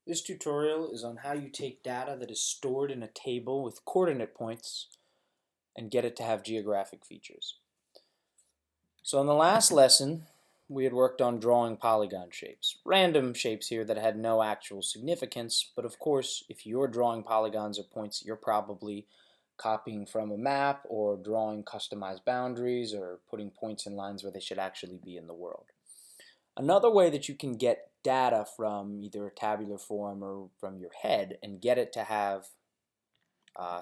This tutorial is on how you take data that is stored in a table with coordinate points and get it to have geographic features. So in the last lesson, we had worked on drawing polygon shapes. Random shapes here that had no actual significance, but of course, if you're drawing polygons or points, you're probably copying from a map or drawing customized boundaries or putting points and lines where they should actually be in the world. Another way that you can get data from either a tabular form or from your head and get it to have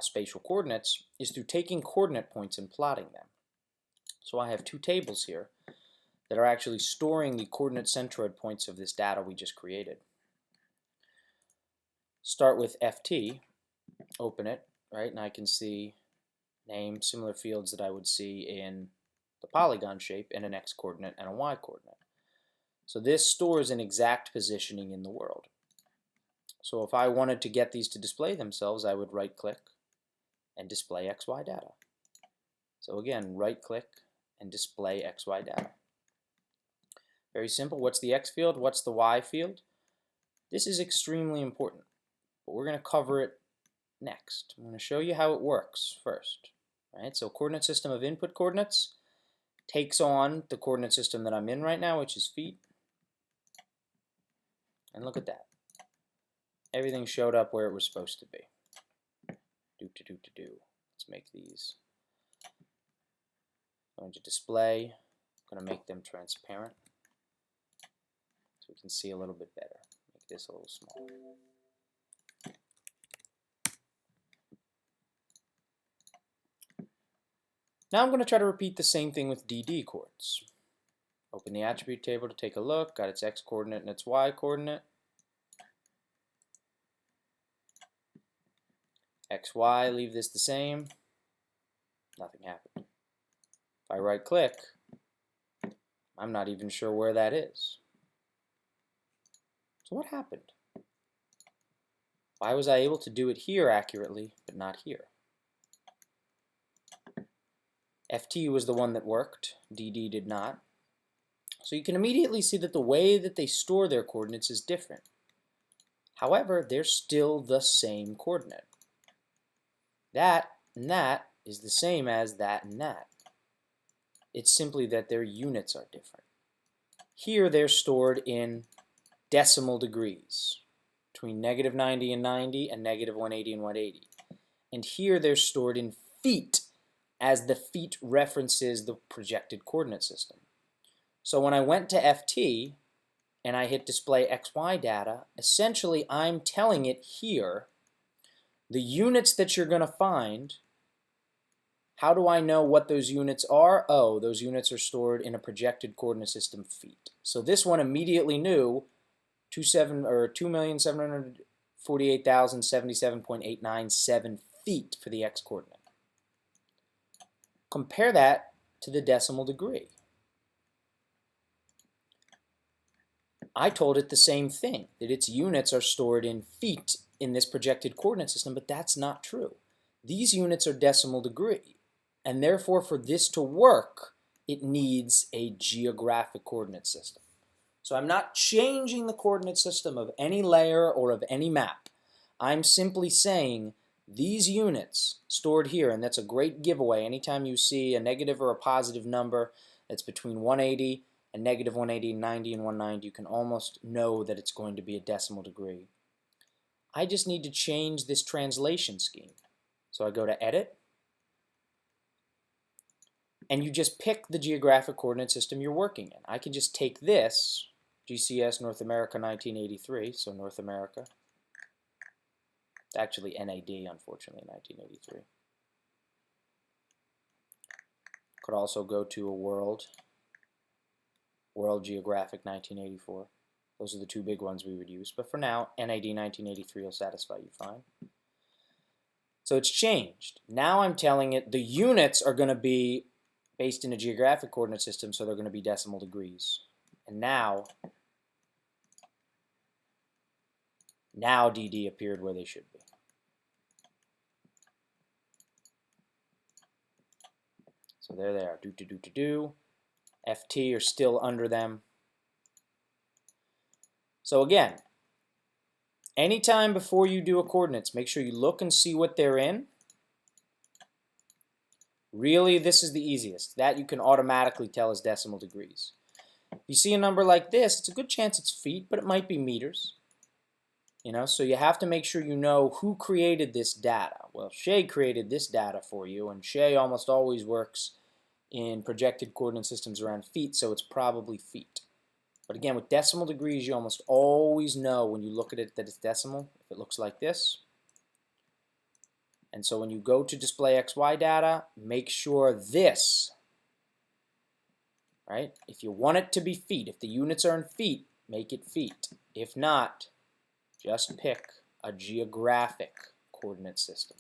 spatial coordinates is through taking coordinate points and plotting them. So I have two tables here that are actually storing the coordinate centroid points of this data we just created. Start with FT, open it, right, and I can see name, similar fields that I would see in the polygon shape, and an X coordinate and a Y coordinate. So this stores an exact positioning in the world. So if I wanted to get these to display themselves, I would right click and display XY data. So again, right click and display XY data. Very simple. What's the X field? What's the Y field? This is extremely important, but we're going to cover it next. I'm going to show you how it works first. Right? So coordinate system of input coordinates takes on the coordinate system that I'm in right now, which is feet. And look at that. Everything showed up where it was supposed to be. Let's make these. I'm going to display. I'm going to make them transparent so we can see a little bit better. Make this a little smaller. Now I'm going to try to repeat the same thing with DD coordinates. Open the attribute table to take a look. Got its X coordinate and its Y coordinate. XY, leave this the same. Nothing happened. If I right click, I'm not even sure where that is. So what happened? Why was I able to do it here accurately, but not here? FT was the one that worked, DD did not. So you can immediately see that the way that they store their coordinates is different. However, they're still the same coordinate. That and that is the same as that and that. It's simply that their units are different. Here they're stored in decimal degrees, between -90 and 90 and -180 and 180. And here they're stored in feet, as the feet references the projected coordinate system. So when I went to FT and I hit display XY data, essentially I'm telling it here the units that you're going to find. How do I know what those units are? Oh, those units are stored in a projected coordinate system feet. So this one immediately knew 2,748,077.897 feet for the X coordinate. Compare that to the decimal degree. I told it the same thing, that its units are stored in feet in this projected coordinate system, but that's not true. These units are decimal degree, and therefore for this to work, it needs a geographic coordinate system. So I'm not changing the coordinate system of any layer or of any map. I'm simply saying these units stored here, and that's a great giveaway. Anytime you see a negative or a positive number that's between 180 and -180, 90, and 190, you can almost know that it's going to be a decimal degree. I just need to change this translation scheme. So I go to Edit, and you just pick the geographic coordinate system you're working in. I can just take this, GCS North America 1983, so North America. It's actually NAD, unfortunately, 1983. Could also go to a World Geographic 1984. Those are the two big ones we would use. But for now, NAD 1983 will satisfy you fine. So it's changed. Now I'm telling it the units are going to be based in a geographic coordinate system, so they're going to be decimal degrees. And now DD appeared where they should be. So there they are. FT are still under them. So again, Anytime before you do a coordinates, make sure you look and see what they're in. Really, this is the easiest. That you can automatically tell as decimal degrees. If you see a number like this, it's a good chance it's feet, but it might be meters. So you have to make sure you know who created this data. Well, Shay created this data for you, and Shay almost always works in projected coordinate systems around feet, so it's probably feet. But again, with decimal degrees, you almost always know when you look at it that it's decimal, if it looks like this. And so when you go to display XY data, make sure this, right? If you want it to be feet, if the units are in feet, make it feet. If not, just pick a geographic coordinate system.